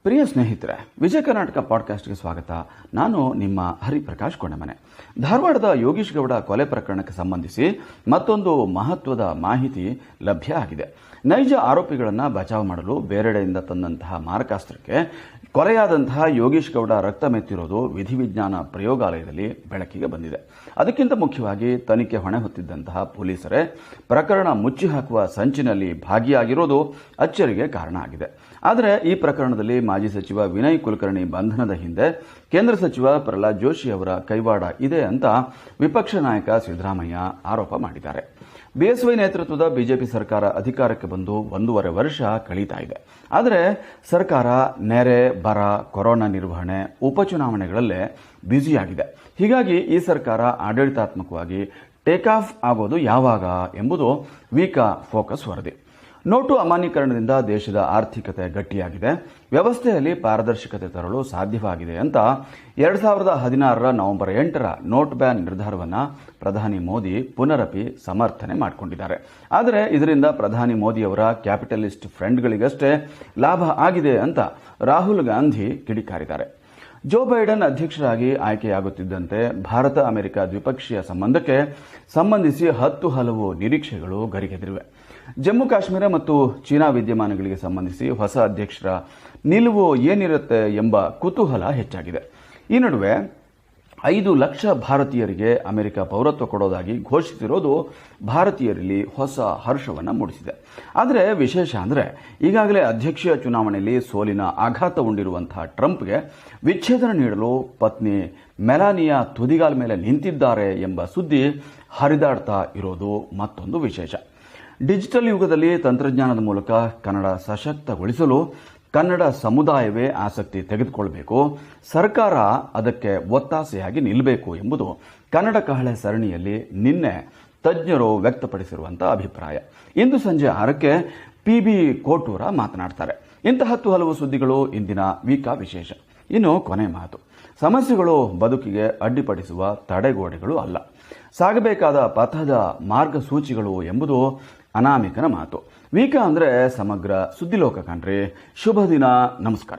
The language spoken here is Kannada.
ಪ್ರಿಯ ಸ್ನೇಹಿತರೆ, ವಿಜಯ ಕರ್ನಾಟಕ ಪಾಡ್ಕಾಸ್ಟ್ಗೆ ಸ್ವಾಗತ. ನಾನು ನಿಮ್ಮ ಹರಿಪ್ರಕಾಶ್ ಕೊಂಡಮನೆ. ಧಾರವಾಡದ ಯೋಗೀಶ್ ಗೌಡ ಕೊಲೆ ಪ್ರಕರಣಕ್ಕೆ ಸಂಬಂಧಿಸಿ ಮತ್ತೊಂದು ಮಹತ್ವದ ಮಾಹಿತಿ ಲಭ್ಯ ಆಗಿದೆ. ನೈಜ ಆರೋಪಿಗಳನ್ನು ಬಚಾವ್ ಮಾಡಲು ಬೇರೆಡೆಯಿಂದ ತಂದಂತಹ ಮಾರಕಾಸ್ತ್ರಕ್ಕೆ ಕೊಲೆಯಾದಂತಹ ಯೋಗೀಶ್ ಗೌಡ ರಕ್ತ ಮೆತ್ತಿರೋದು ವಿಧಿವಿಜ್ಞಾನ ಪ್ರಯೋಗಾಲಯದಲ್ಲಿ ಬೆಳಕಿಗೆ ಬಂದಿದೆ. ಅದಕ್ಕಿಂತ ಮುಖ್ಯವಾಗಿ ತನಿಖೆ ಹೊಣೆ ಹೊತ್ತಿದ್ದಂತಹ ಪೊಲೀಸರೇ ಪ್ರಕರಣ ಮುಚ್ಚಿ ಹಾಕುವ ಸಂಚಿನಲ್ಲಿ ಭಾಗಿಯಾಗಿರೋದು ಅಚ್ಚರಿಗೆ ಕಾರಣ ಆಗಿದೆ. ಆದರೆ ಈ ಪ್ರಕರಣದಲ್ಲಿ ಮಾಜಿ ಸಚಿವ ವಿನಯ್ ಕುಲಕರ್ಣಿ ಬಂಧನದ ಹಿಂದೆ ಕೇಂದ್ರ ಸಚಿವ ಪ್ರಹ್ಲಾದ್ ಜೋಶಿ ಅವರ ಕೈವಾಡ ಇದೆ ಅಂತ ವಿಪಕ್ಷ ನಾಯಕ ಸಿದ್ದರಾಮಯ್ಯ ಆರೋಪ ಮಾಡಿದ್ದಾರೆ. ಬಿಎಸ್ವೈ ನೇತೃತ್ವದ ಬಿಜೆಪಿ ಸರ್ಕಾರ ಅಧಿಕಾರಕ್ಕೆ ಬಂದು 1.5 ವರ್ಷ ಕಳೀತಾ ಇದೆ. ಆದರೆ ಸರ್ಕಾರ ನೆರೆ, ಬರ, ಕೊರೋನಾ ನಿರ್ವಹಣೆ, ಉಪಚುನಾವಣೆಗಳಲ್ಲೇ ಬ್ಯುಸಿಯಾಗಿದೆ. ಹೀಗಾಗಿ ಈ ಸರ್ಕಾರ ಆಡಳಿತಾತ್ಮಕವಾಗಿ ಟೇಕ್ ಆಫ್ ಆಗೋದು ಯಾವಾಗ ಎಂಬುದು ವೀಕಾ ಫೋಕಸ್ ವರದಿ. ನೋಟು ಅಮಾನ್ಯೀಕರಣದಿಂದ ದೇಶದ ಆರ್ಥಿಕತೆ ಗಟ್ಟಿಯಾಗಿದೆ, ವ್ಯವಸ್ಥೆಯಲ್ಲಿ ಪಾರದರ್ಶಕತೆ ತರಲು ಸಾಧ್ಯವಾಗಿದೆ ಅಂತ 2016 ನವೆಂಬರ್ 8ರ ನೋಟ್ ಬ್ಯಾನ್ ನಿರ್ಧಾರವನ್ನು ಪ್ರಧಾನಿ ಮೋದಿ ಪುನರಪಿ ಸಮರ್ಥನೆ ಮಾಡಿಕೊಂಡಿದ್ದಾರೆ. ಆದರೆ ಇದರಿಂದ ಪ್ರಧಾನಿ ಮೋದಿಯವರ ಕ್ಯಾಪಿಟಲಿಸ್ಟ್ ಫ್ರೆಂಡ್ಗಳಿಗಷ್ಟೇ ಲಾಭ ಆಗಿದೆ ಅಂತ ರಾಹುಲ್ ಗಾಂಧಿ ಕಿಡಿಕಾರಿದ್ದಾರೆ. ಜೋ ಬೈಡನ್ ಅಧ್ಯಕ್ಷರಾಗಿ ಆಯ್ಕೆಯಾಗುತ್ತಿದ್ದಂತೆ ಭಾರತ ಅಮೆರಿಕ ದ್ವಿಪಕ್ಷೀಯ ಸಂಬಂಧಕ್ಕೆ ಸಂಬಂಧಿಸಿ 10 ಹಲವು ನಿರೀಕ್ಷೆಗಳು ಗರಿಗೆದರಿವೆ. ಜಮ್ಮು ಕಾಶ್ಮೀರ ಮತ್ತು ಚೀನಾ ವಿದ್ಯಮಾನಗಳಿಗೆ ಸಂಬಂಧಿಸಿ ಹೊಸ ಅಧ್ಯಕ್ಷರ ನಿಲುವು ಏನಿರುತ್ತೆ ಎಂಬ ಕುತೂಹಲ ಹೆಚ್ಚಾಗಿದೆ. ಈ ನಡುವೆ 5 ಲಕ್ಷ ಭಾರತೀಯರಿಗೆ ಅಮೆರಿಕ ಪೌರತ್ವ ಕೊಡೋದಾಗಿ ಘೋಷಿಸಿರೋದು ಭಾರತೀಯರಲ್ಲಿ ಹೊಸ ಹರ್ಷವನ್ನು ಮೂಡಿಸಿದೆ. ಆದರೆ ವಿಶೇಷ ಅಂದರೆ ಈಗಾಗಲೇ ಅಧ್ಯಕ್ಷೀಯ ಚುನಾವಣೆಯಲ್ಲಿ ಸೋಲಿನ ಆಘಾತ ಉಂಡಿರುವಂತಹ ಟ್ರಂಪ್ಗೆ ವಿಚ್ಛೇದನ ನೀಡಲು ಪತ್ನಿ ಮೆಲಾನಿಯಾ ತುದಿಗಾಲ ಮೇಲೆ ನಿಂತಿದ್ದಾರೆ ಎಂಬ ಸುದ್ದಿ ಹರಿದಾಡ್ತಾ ಇರೋದು ಮತ್ತೊಂದು ವಿಶೇಷ. ಡಿಜಿಟಲ್ ಯುಗದಲ್ಲಿ ತಂತ್ರಜ್ಞಾನದ ಮೂಲಕ ಕನ್ನಡ ಸಶಕ್ತಗೊಳಿಸಲು ಕನ್ನಡ ಸಮುದಾಯವೇ ಆಸಕ್ತಿ ತೆಗೆದುಕೊಳ್ಳಬೇಕು, ಸರ್ಕಾರ ಅದಕ್ಕೆ ಒತ್ತಾಸೆಯಾಗಿ ನಿಲ್ಲಬೇಕು ಎಂಬುದು ಕನ್ನಡ ಕಹಳೆ ಸರಣಿಯಲ್ಲಿ ನಿನ್ನೆ ತಜ್ಞರು ವ್ಯಕ್ತಪಡಿಸಿರುವಂತಹ ಅಭಿಪ್ರಾಯ. ಇಂದು ಸಂಜೆ 6ಕ್ಕೆ PB ಕೋಟೂರ ಮಾತನಾಡ್ತಾರೆ. ಇಂತಹ 10 ಹಲವು ಸುದ್ದಿಗಳು ಇಂದಿನ ವೀಕಾ ವಿಶೇಷ. ಇನ್ನು ಕೊನೆ ಮಾತು, ಸಮಸ್ಯೆಗಳು ಬದುಕಿಗೆ ಅಡ್ಡಿಪಡಿಸುವ ತಡೆಗೋಡೆಗಳು ಅಲ್ಲ, ಸಾಗಬೇಕಾದ ಪಥದ ಮಾರ್ಗಸೂಚಿಗಳು ಎಂಬುದು ಅನಾಮಿಕನ ಮಾತು. ವೀಕಾ ಅಂದರೆ ಸಮಗ್ರ ಸುದ್ದಿಲೋಕ ಕಣ್ರಿ. ಶುಭ ದಿನ, ನಮಸ್ಕಾರ.